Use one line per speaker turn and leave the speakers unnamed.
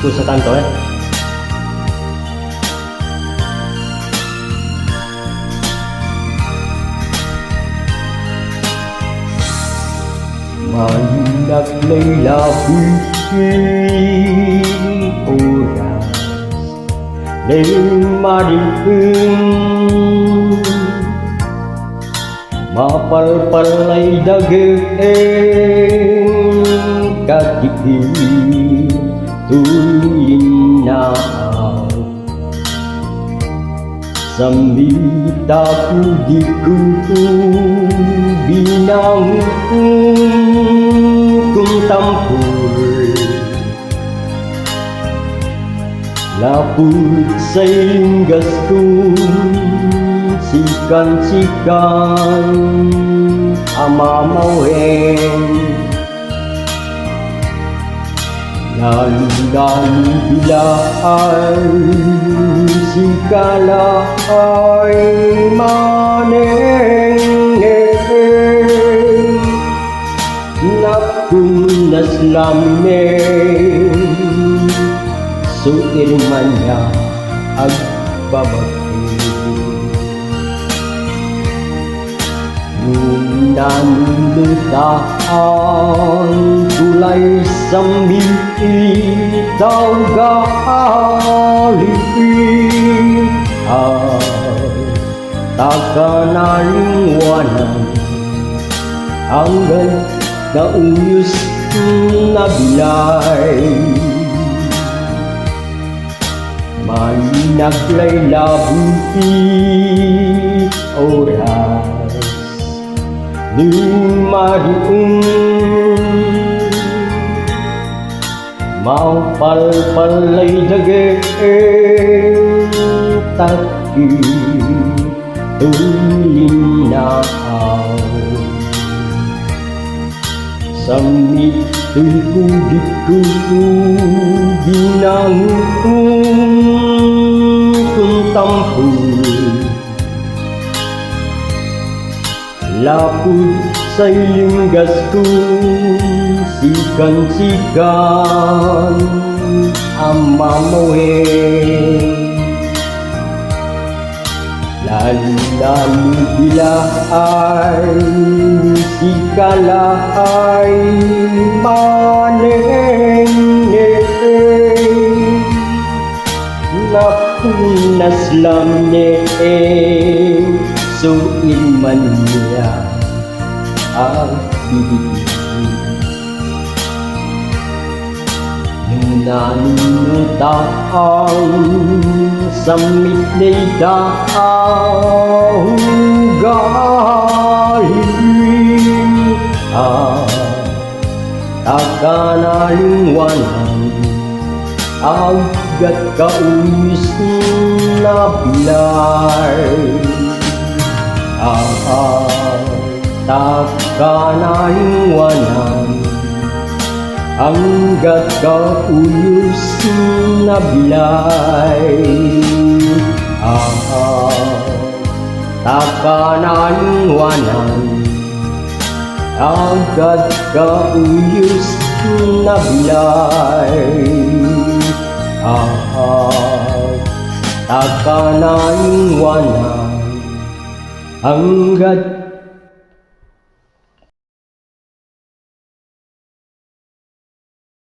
sa tanto Mandak Layla bikin oras Ning mariing Mapalpalay daging Kakipin tuloy na Samita pudi ko binang kung tampul Laput sa inggas kong sikan-sikan amamawin Lalu bila ay sikala ay maneng Nakunas lamin suirman niya agbabati Nung nanulutaan tulay sambil itaw gaalipin takanaliwanan hanggang nauyos na bilay May naglaylabuti oras Ning mariing Mapalpalay daging taki tulinaw Samit tulkugit ko ginangkong tampul Laput sa ilinggas kong sikan-sikan amamawin Lalu bila ay sikala ay maneng Napunas lamneng suirman niya ang bibig Nung nanunutang samit na'y daang galing takanaliwanan agad kaumis na bilay takanaliwanan hanggat kauyos na bilay takanaliwanan hanggat kauyos na bilay takanaliwanan hanggat